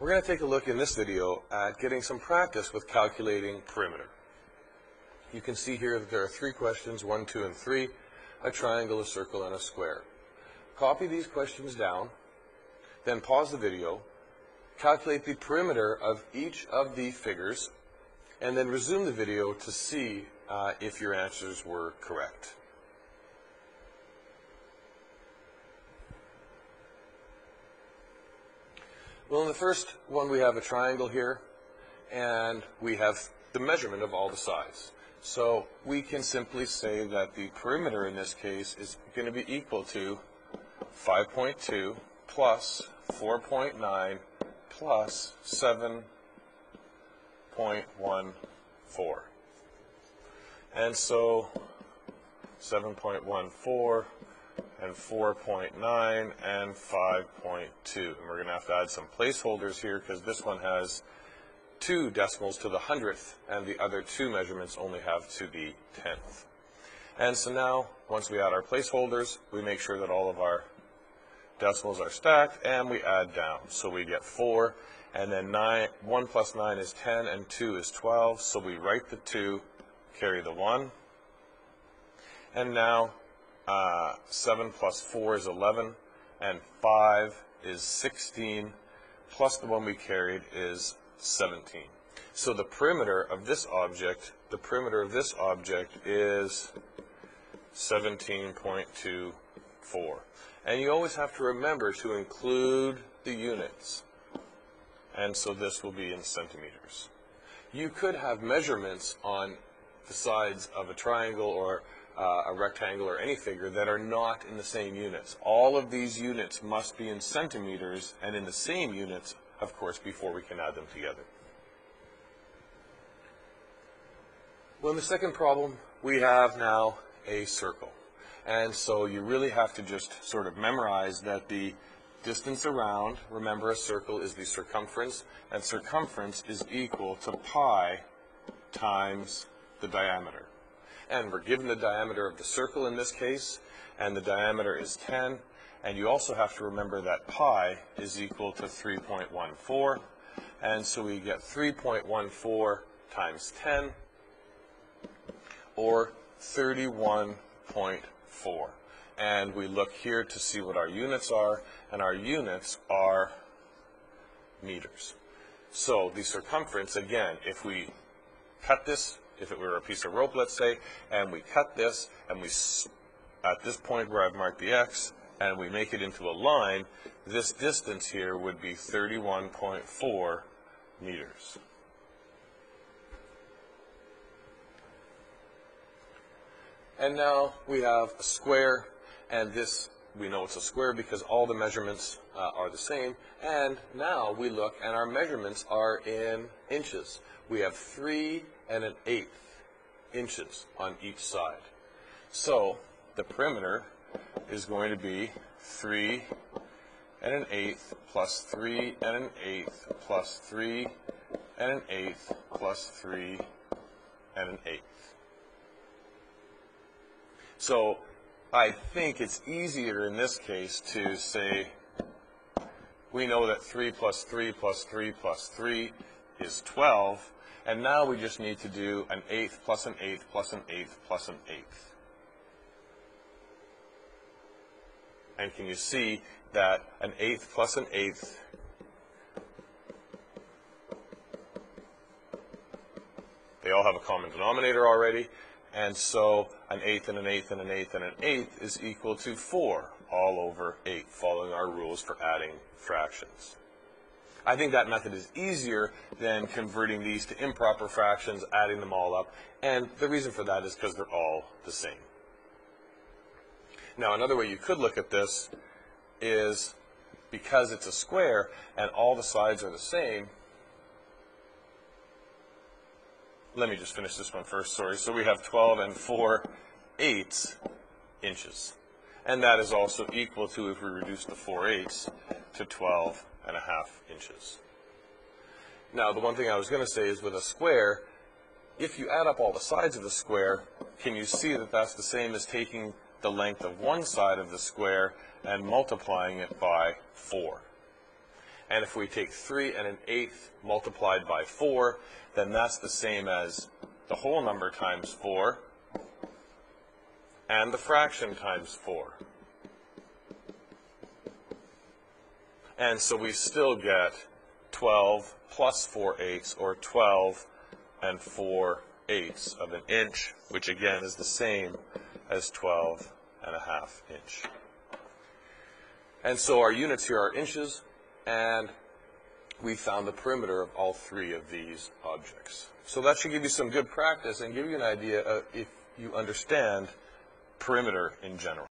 We're going to take a look in this video at getting some practice with calculating perimeter. You can see here that there are 3 questions, 1, 2, and 3, a triangle, a circle, and a square. Copy these questions down, then pause the video, calculate the perimeter of each of the figures, and then resume the video to see if your answers were correct. Well, in the first one we have a triangle here, and we have the measurement of all the sides. So we can simply say that the perimeter in this case is going to be equal to 5.2 plus 4.9 plus 7.14. And so 7.14 and 4.9 and 5.2. And we're going to have to add some placeholders here because this one has 2 decimals to the 100th and the other 2 measurements only have to the 10th. And so now, once we add our placeholders, we make sure that all of our decimals are stacked and we add down. So we get 4, and then 1 plus 9 is 10 and 2 is 12. So we write the 2, carry the 1. And now 7 plus 4 is 11, and 5 is 16, plus the one we carried is 17. So the perimeter of this object, is 17.24. And you always have to remember to include the units. And so this will be in centimeters. You could have measurements on the sides of a triangle or a rectangle or any figure that are not in the same units. All of these units must be in centimeters and in the same units, of course, before we can add them together. Well, in the second problem, we have now a circle. And so you really have to just sort of memorize that the distance around, remember a circle is the circumference, and circumference is equal to pi times the diameter. And we're given the diameter of the circle in this case, and the diameter is 10. And you also have to remember that pi is equal to 3.14. And so we get 3.14 times 10, or 31.4. And we look here to see what our units are, and our units are meters. So the circumference, again, if we cut this, if it were a piece of rope, let's say, and we cut this, and we, at this point where I've marked the X, and we make it into a line, this distance here would be 31.4 meters. And now we have a square, and this, we know it's a square because all the measurements are the same. And now we look, and our measurements are in inches. We have 3 1/8 inches on each side. So the perimeter is going to be 3 1/8 plus 3 1/8 plus 3 1/8 plus 3 1/8. So I think it's easier in this case to say we know that 3 plus 3 plus 3 plus 3 is 12. And now we just need to do 1/8 plus 1/8 plus 1/8 plus 1/8. And can you see that 1/8 plus 1/8 they all have a common denominator already, and so 1/8 and 1/8 and 1/8 and 1/8 is equal to 4 all over 8, following our rules for adding fractions. I think that method is easier than converting these to improper fractions, adding them all up, and the reason for that is because they're all the same. Now, another way you could look at this is because it's a square and all the sides are the same. Let me just finish this one first, sorry. So we have 12 4/8 inches. And that is also equal to, if we reduce the 4/8 to 12.5 inches. Now, the one thing I was going to say is with a square, if you add up all the sides of the square, can you see that that's the same as taking the length of one side of the square and multiplying it by 4? And if we take 3 1/8 multiplied by 4, then that's the same as the whole number times 4 and the fraction times 4. And so we still get 12 plus 4/8, or 12 4/8 of an inch, which again is the same as 12 1/2 inch. And so our units here are inches, and we found the perimeter of all three of these objects. So that should give you some good practice and give you an idea of if you understand perimeter in general.